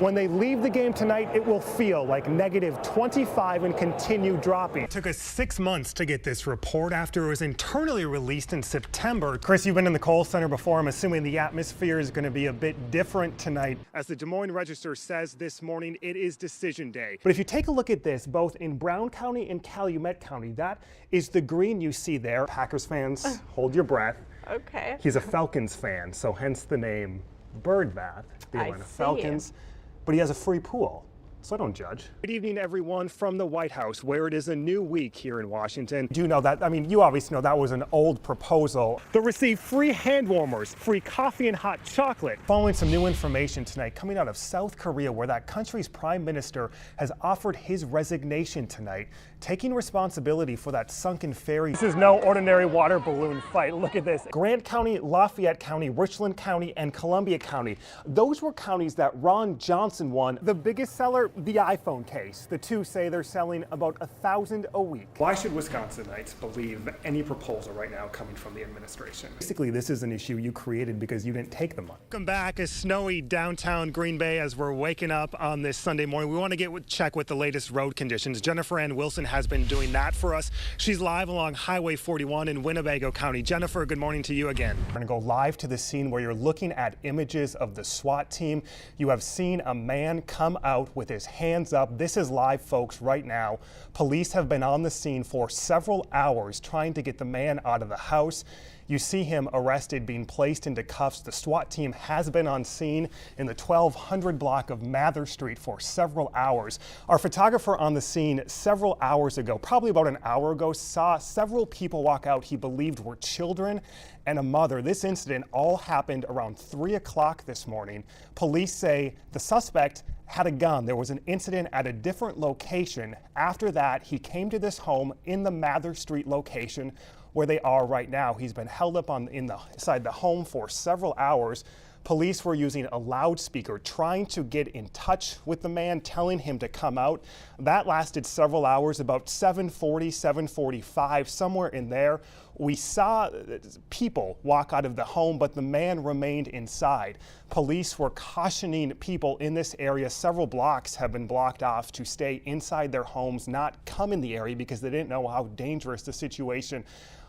When they leave the game tonight, it will feel like -25 and continue dropping. It took us 6 months to get this report after it was internally released in September. Chris, you've been in the Kohl Center before. I'm assuming the atmosphere is going to be a bit different tonight. As the Des Moines Register says this morning, it is decision day. But if you take a look at this, both in Brown County and Calumet County, that is the green you see there. Packers fans, hold your breath. Okay. He's a Falcons fan, so hence the name Bird Bath, the Atlanta Falcons. But he has a free pool, so don't judge. Good evening, everyone, from the White House, where it is a new week here in Washington. Do you know that? I mean, you obviously know that was an old proposal. They'll receive free hand warmers, free coffee and hot chocolate. Following some new information tonight coming out of South Korea, where that country's prime minister has offered his resignation tonight, taking responsibility for that sunken ferry. This is no ordinary water balloon fight. Look at this. Grant County, Lafayette County, Richland County, and Columbia County. Those were counties that Ron Johnson won. The biggest seller, the iPhone case. The two say they're selling about 1,000 a week. Why should Wisconsinites believe any proposal right now coming from the administration? Basically, this is an issue you created because you didn't take the money. Welcome back. A snowy downtown Green Bay as we're waking up on this Sunday morning. We want to check with the latest road conditions. Jennifer Ann Wilson has been doing that for us. She's live along Highway 41 in Winnebago County. Jennifer, good morning to you again. We're going to go live to the scene where you're looking at images of the SWAT team. You have seen a man come out with his hands up. This is live, folks, right now. Police have been on the scene for several hours trying to get the man out of the house. You see him arrested, being placed into cuffs. The SWAT team has been on scene in the 1200 block of Mather Street for several hours. Our photographer on the scene several hours ago, probably about an hour ago, saw several people walk out he believed were children and a mother. This incident all happened around 3 o'clock this morning. Police say the suspect had a gun. There was an incident at a different location. After that, he came to this home in the Mather Street location where they are right now. He's been held up inside the home for several hours. Police were using a loudspeaker trying to get in touch with the man, telling him to come out. That lasted several hours, about 7:40, 7:45, somewhere in there. We saw people walk out of the home, but the man remained inside. Police were cautioning people in this area. Several blocks have been blocked off to stay inside their homes, not come in the area because they didn't know how dangerous the situation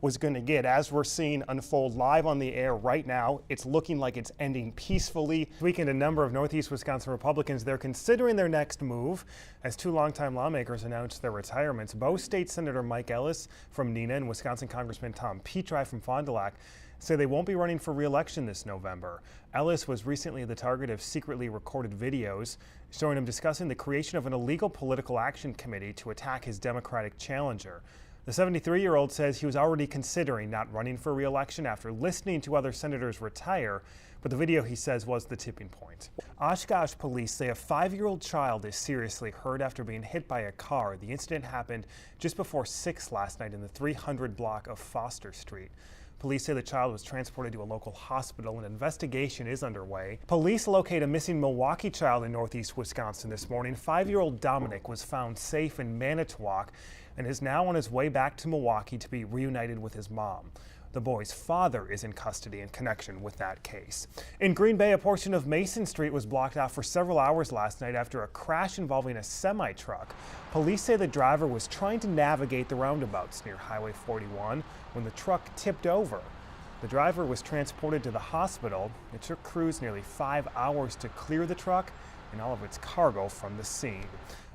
was going to get. As we're seeing unfold live on the air right now, it's looking like it's ending peacefully. This weekend, a number of Northeast Wisconsin Republicans, they're considering their next move as two longtime lawmakers announced their retirements. Both State Senator Mike Ellis from Neenah and Wisconsin Congressman Tom Petri from Fond du Lac say they won't be running for re-election this November. Ellis was recently the target of secretly recorded videos showing him discussing the creation of an illegal political action committee to attack his Democratic challenger. The 73-year-old says he was already considering not running for re-election after listening to other senators retire, but the video, he says, was the tipping point. Oshkosh police say a 5-year-old child is seriously hurt after being hit by a car. The incident happened just before 6 last night in the 300 block of Foster Street. Police say the child was transported to a local hospital. An investigation is underway. Police locate a missing Milwaukee child in northeast Wisconsin this morning. 5-year-old Dominic was found safe in Manitowoc and is now on his way back to Milwaukee to be reunited with his mom. The boy's father is in custody in connection with that case. In Green Bay, a portion of Mason Street was blocked off for several hours last night after a crash involving a semi-truck. Police say the driver was trying to navigate the roundabouts near Highway 41 when the truck tipped over. The driver was transported to the hospital. It took crews nearly 5 hours to clear the truck and all of its cargo from the scene.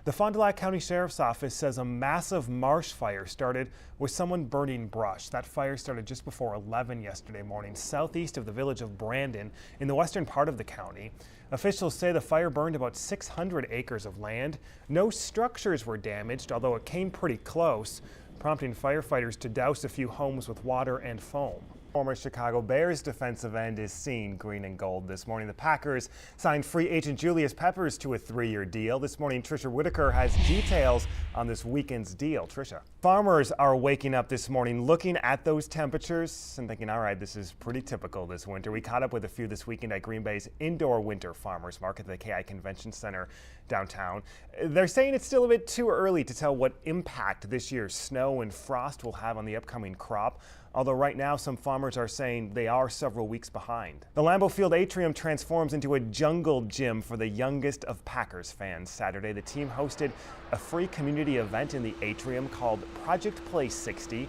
The Fond du Lac County Sheriff's Office says a massive marsh fire started with someone burning brush. That fire started just before 11 yesterday morning, southeast of the village of Brandon in the western part of the county. Officials say the fire burned about 600 acres of land. No structures were damaged, although it came pretty close, prompting firefighters to douse a few homes with water and foam. Former Chicago Bears defensive end is seen green and gold this morning. The Packers signed free agent Julius Peppers to a 3-year deal. This morning, Trisha Whitaker has details on this weekend's deal. Trisha. Farmers are waking up this morning looking at those temperatures and thinking, all right, this is pretty typical this winter. We caught up with a few this weekend at Green Bay's indoor winter farmers market at the KI Convention Center downtown. They're saying it's still a bit too early to tell what impact this year's snow and frost will have on the upcoming crop. although right now some farmers are saying they are several weeks behind. The Lambeau Field atrium transforms into a jungle gym for the youngest of Packers fans. Saturday, the team hosted a free community event in the atrium called Project Play 60.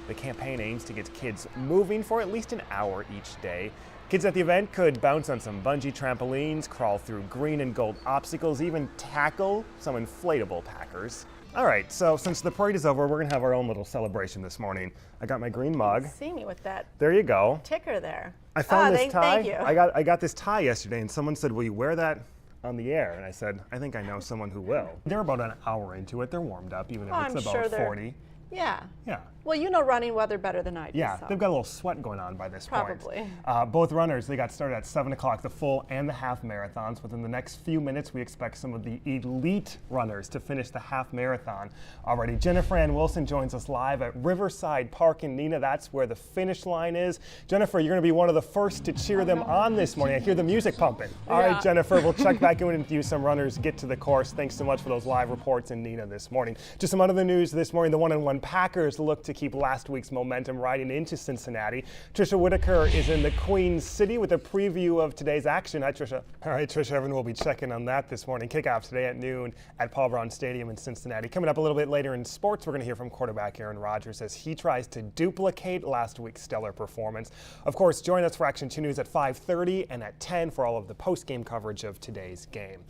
The campaign aims to get kids moving for at least an hour each day. Kids at the event could bounce on some bungee trampolines, crawl through green and gold obstacles, even tackle some inflatable Packers. All right, so since the parade is over, we're gonna have our own little celebration this morning. I got my green mug. See me with that. There you go. Ticker there. I found this tie. Thank you. I got this tie yesterday, and someone said, "Will you wear that on the air?" And I said, "I think I know someone who will." They're about an hour into it. They're warmed up, even if it's about 40. Yeah. Yeah. Well, you know running weather better than I do. Yeah, so. they've got a little sweat going on by this Probably. point. Both runners, they got started at 7 o'clock, the full and the half marathons. Within the next few minutes, we expect some of the elite runners to finish the half marathon already. Jennifer Ann Wilson joins us live at Riverside Park in Neenah. That's where the finish line is. Jennifer, you're going to be one of the first to cheer them on this morning. I hear the music pumping. All right, Jennifer, we'll check back in with you. Some runners get to the course. Thanks so much for those live reports in Neenah this morning. Just some other news this morning. The 1-1 Packers look to keep last week's momentum riding into Cincinnati. Tricia Whitaker is in the Queen City with a preview of today's action. Hi, Tricia. All right, Tricia, everyone will be checking on that this morning. Kickoff today at noon at Paul Brown Stadium in Cincinnati. Coming up a little bit later in sports, we're going to hear from quarterback Aaron Rodgers as he tries to duplicate last week's stellar performance. Of course, join us for Action 2 News at 5:30 and at 10 for all of the post-game coverage of today's game.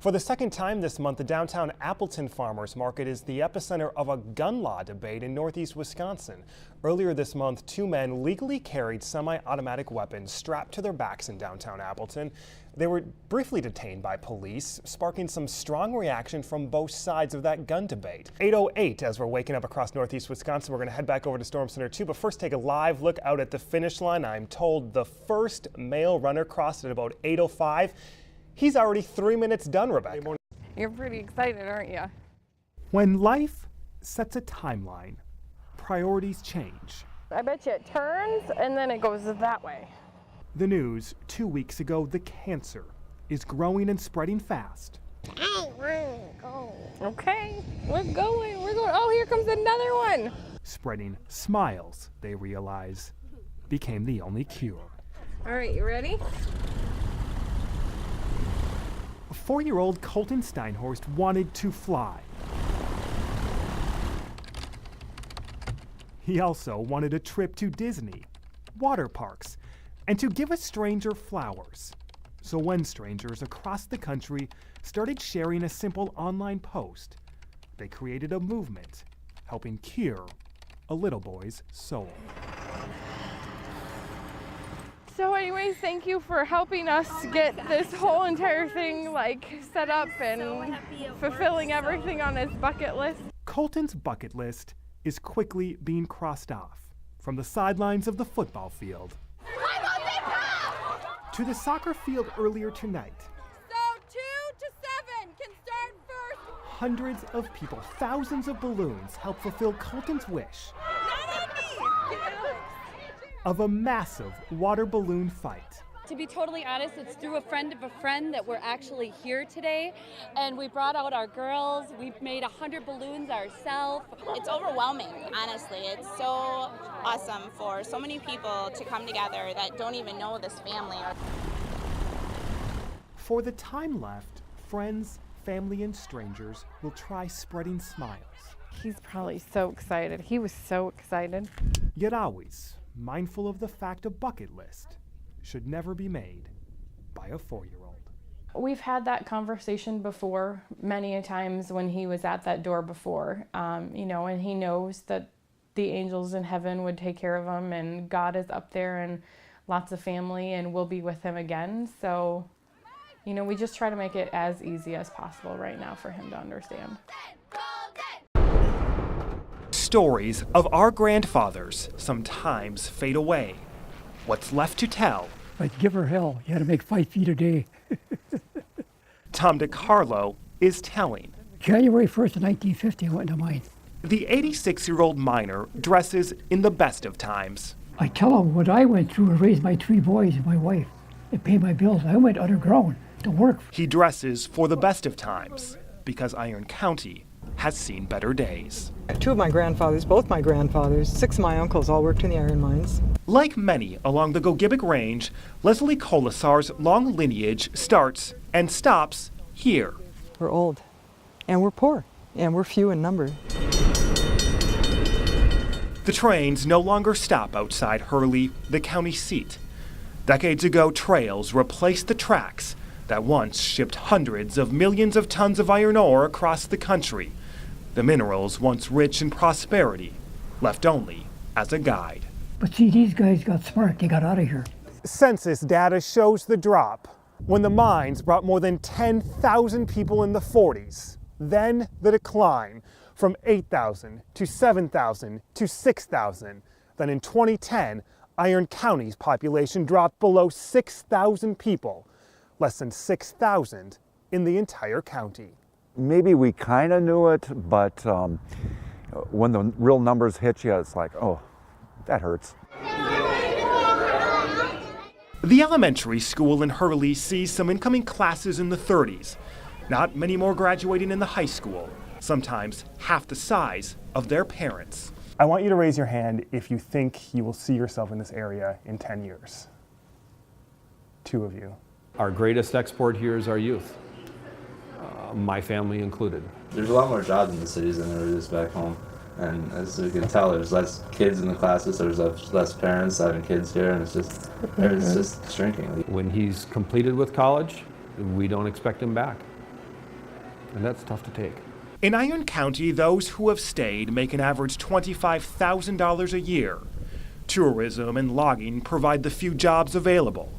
For the second time this month, the downtown Appleton Farmers Market is the epicenter of a gun law debate in northeast Wisconsin. Earlier this month, 2 men legally carried semi-automatic weapons strapped to their backs in downtown Appleton. They were briefly detained by police, sparking some strong reaction from both sides of that gun debate. 8:08 as we're waking up across northeast Wisconsin. We're going to head back over to Storm Center 2, but first take a live look out at the finish line. I'm told the first male runner crossed at about 8:05. He's already 3 minutes done, Rebecca. You're pretty excited, aren't you? When life sets a timeline, priorities change. I bet you it turns and then it goes that way. The news 2 weeks ago, the cancer is growing and spreading fast. I want to go. Okay, we're going. Oh, here comes another one. Spreading smiles, they realize, became the only cure. All right, you ready? 4-year-old Colton Steinhorst wanted to fly. He also wanted a trip to Disney, water parks, and to give a stranger flowers. So when strangers across the country started sharing a simple online post, they created a movement helping cure a little boy's soul. So anyways, thank you for helping us get this whole entire thing set up and fulfilling everything on his bucket list. Colton's bucket list is quickly being crossed off from the sidelines of the football field to the soccer field earlier tonight. So 2 to 7 can start first. Hundreds of people, thousands of balloons help fulfill Colton's wish of a massive water balloon fight. To be totally honest, it's through a friend of a friend that we're actually here today, and we brought out our girls. We've made 100 balloons ourselves. It's overwhelming, honestly. It's so awesome for so many people to come together that don't even know this family. For the time left, friends, family, and strangers will try spreading smiles. He's probably so excited. He was so excited. Yet always mindful of the fact a bucket list should never be made by a 4-year-old. We've had that conversation before, many a times when he was at that door before, and he knows that the angels in heaven would take care of him, and God is up there and lots of family and we'll be with him again. So, we just try to make it as easy as possible right now for him to understand. Stories of our grandfathers sometimes fade away. What's left to tell? But give her hell. You had to make 5 feet a day. Tom DiCarlo is telling. January 1st, 1950, I went to mine. The 86-year-old miner dresses in the best of times. I tell him what I went through to raise my 3 boys and my wife and pay my bills. I went underground to work. He dresses for the best of times because Iron County has seen better days. Two of my grandfathers, both my grandfathers, 6 of my uncles all worked in the iron mines. Like many along the Gogebic Range, Leslie Colasar's long lineage starts and stops here. We're old, and we're poor, and we're few in number. The trains no longer stop outside Hurley, the county seat. Decades ago, trails replaced the tracks that once shipped hundreds of millions of tons of iron ore across the country. The minerals, once rich in prosperity, left only as a guide. But see, these guys got smart. They got out of here. Census data shows the drop when the mines brought more than 10,000 people in the 40s. Then the decline from 8,000 to 7,000 to 6,000. Then in 2010, Iron County's population dropped below 6,000 people, less than 6,000 in the entire county. Maybe we kind of knew it, but when the real numbers hit you, it's like, oh, that hurts. The elementary school in Hurley sees some incoming classes in the 30s. Not many more graduating in the high school, sometimes half the size of their parents. I want you to raise your hand if you think you will see yourself in this area in 10 years. 2 of you. Our greatest export here is our youth, my family included. There's a lot more jobs in the cities than there is back home. And as you can tell, there's less kids in the classes, there's less parents having kids here, and it's just shrinking. When he's completed with college, we don't expect him back. And that's tough to take. In Iron County, those who have stayed make an average $25,000 a year. Tourism and logging provide the few jobs available.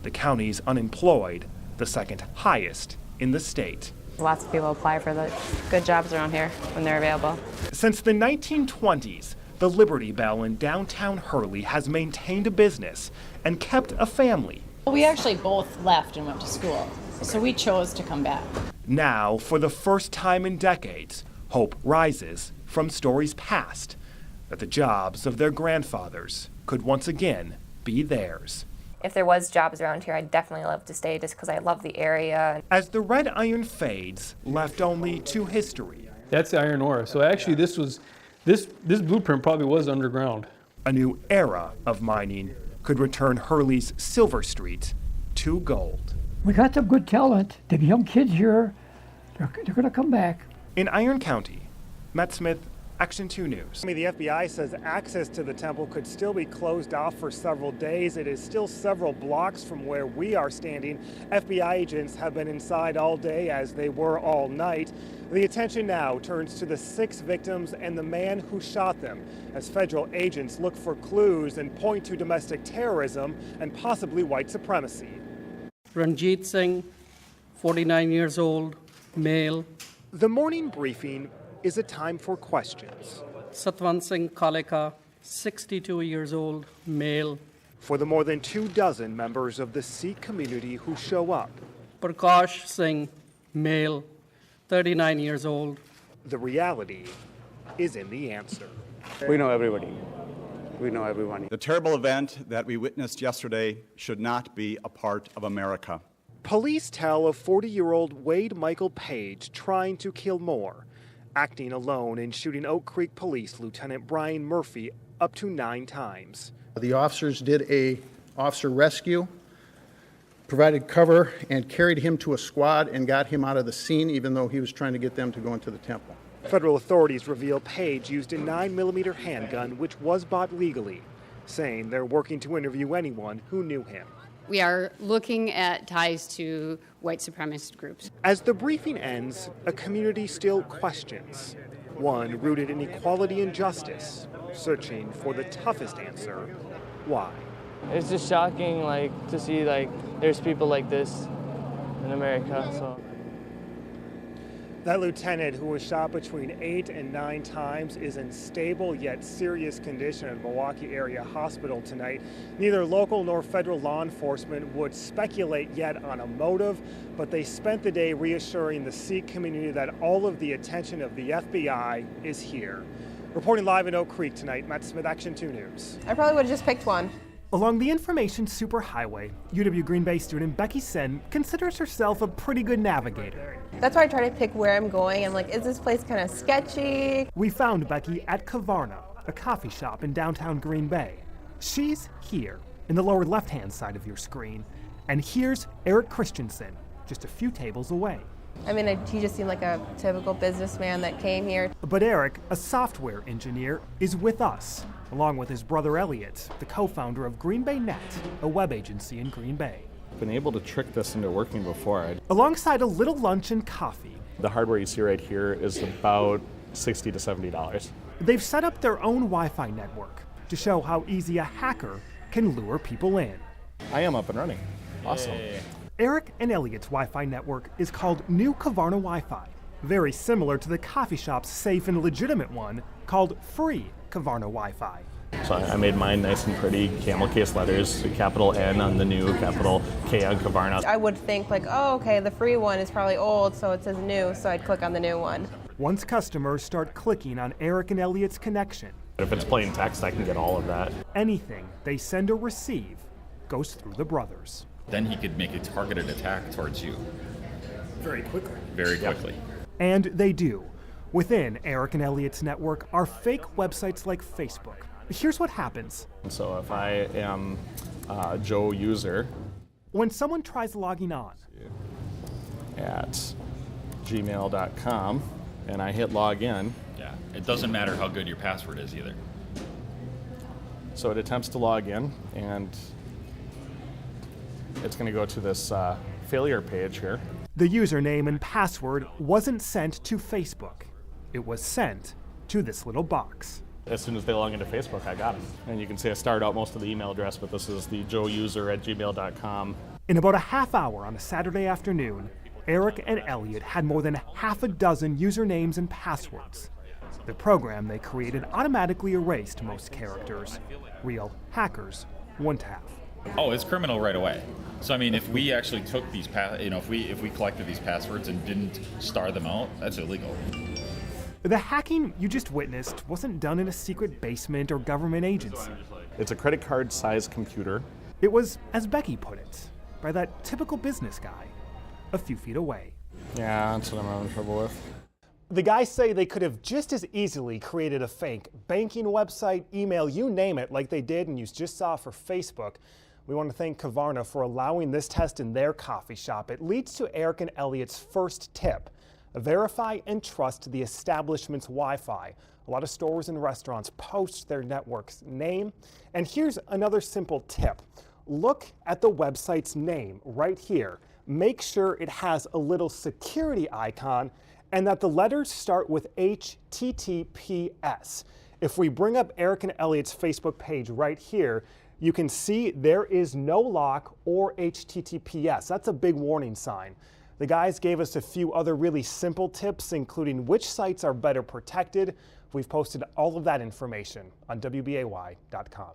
The county's unemployed, the second highest in the state. Lots of people apply for the good jobs around here when they're available. Since the 1920s, the Liberty Bell in downtown Hurley has maintained a business and kept a family. We actually both left and went to school, so we chose to come back. Now, for the first time in decades, hope rises from stories past that the jobs of their grandfathers could once again be theirs. If there was jobs around here, I'd definitely love to stay just because I love the area. As the red iron fades, left only to history. That's the iron ore. So actually this blueprint probably was underground. A new era of mining could return Hurley's Silver Street to gold. We got some good talent. The young kids here, they're going to come back. In Iron County, Matt Smith, Action 2 News. The FBI says access to the temple could still be closed off for several days. It is still several blocks from where we are standing. FBI agents have been inside all day, as they were all night. The attention now turns to the 6 victims and the man who shot them, as federal agents look for clues and point to domestic terrorism and possibly white supremacy. Ranjit Singh, 49 years old, male. The morning briefing is a time for questions. Satwan Singh Kaleka, 62 years old, male. For the more than 24 members of the Sikh community who show up. Prakash Singh, male, 39 years old. The reality is in the answer. We know everybody. We know everyone. The terrible event that we witnessed yesterday should not be a part of America. Police tell of 40-year-old Wade Michael Page trying to kill more, acting alone and shooting Oak Creek Police Lieutenant Brian Murphy up to 9 times. The officers did a officer rescue, provided cover, and carried him to a squad and got him out of the scene, even though he was trying to get them to go into the temple. Federal authorities reveal Page used a 9mm handgun, which was bought legally, saying they're working to interview anyone who knew him. We are looking at ties to white supremacist groups. As the briefing ends, a community still questions. One rooted in equality and justice, searching for the toughest answer, why? It's just shocking, to see, there's people like this in America, so. That lieutenant, who was shot between 8 and 9 times, is in stable yet serious condition at Milwaukee Area Hospital tonight. Neither local nor federal law enforcement would speculate yet on a motive, but they spent the day reassuring the Sikh community that all of the attention of the FBI is here. Reporting live in Oak Creek tonight, Matt Smith, Action 2 News. I probably would have just picked one. Along the information superhighway, UW Green Bay student Becky Sen considers herself a pretty good navigator. That's why I try to pick where I'm going. I'm like, is this place kind of sketchy? We found Becky at Kavarna, a coffee shop in downtown Green Bay. She's here, in the lower left-hand side of your screen. And here's Eric Christensen, just a few tables away. I mean, he just seemed like a typical businessman that came here. But Eric, a software engineer, is with us, along with his brother Elliot, the co-founder of Green Bay Net, a web agency in Green Bay. Been able to trick this into working before. Alongside a little lunch and coffee. The hardware you see right here is about $60 to $70. They've set up their own Wi-Fi network to show how easy a hacker can lure people in. I am up and running. Awesome. Yay. Eric and Elliot's Wi-Fi network is called New Kavarna Wi-Fi, very similar to the coffee shop's safe and legitimate one called Free Kavarna Wi-Fi. So I made mine nice and pretty, camel case letters, capital N on the new, capital K on Kavarna. I would think like, oh, okay, the free one is probably old, so it says new, so I'd click on the new one. Once customers start clicking on Eric and Elliot's connection, if it's plain text, I can get all of that. Anything they send or receive goes through the brothers. Then he could make a targeted attack towards you. Very quickly. Very quickly. And they do. Within Eric and Elliot's network are fake websites like Facebook. Here's what happens. So if I am Joe user. When someone tries logging on. At gmail.com and I hit log in. Yeah, it doesn't matter how good your password is either. So it attempts to log in and it's going to go to this failure page here. The username and password wasn't sent to Facebook. It was sent to this little box. As soon as they log into Facebook, I got it. And you can see I started out most of the email address, but this is the joeuser@gmail.com. In about a half hour on a Saturday afternoon, Eric and Elliot had more than half a dozen usernames and passwords. The program they created automatically erased most characters. Real hackers wouldn't have. Oh, it's criminal right away. So I mean, if we actually took these, if we collected these passwords and didn't star them out, that's illegal. The hacking you just witnessed wasn't done in a secret basement or government agency. It's a credit card-sized computer. It was, as Becky put it, by that typical business guy, a few feet away. Yeah, that's what I'm having trouble with. The guys say they could have just as easily created a fake banking website, email, you name it, like they did and you just saw for Facebook. We want to thank Kavarna for allowing this test in their coffee shop. It leads to Eric and Elliot's first tip. Verify and trust the establishment's Wi-Fi. A lot of stores and restaurants post their network's name. And here's another simple tip. Look at the website's name right here. Make sure it has a little security icon and that the letters start with HTTPS. If we bring up Eric and Elliot's Facebook page right here, you can see there is no lock or HTTPS. That's a big warning sign. The guys gave us a few other really simple tips, including which sites are better protected. We've posted all of that information on WBAY.com.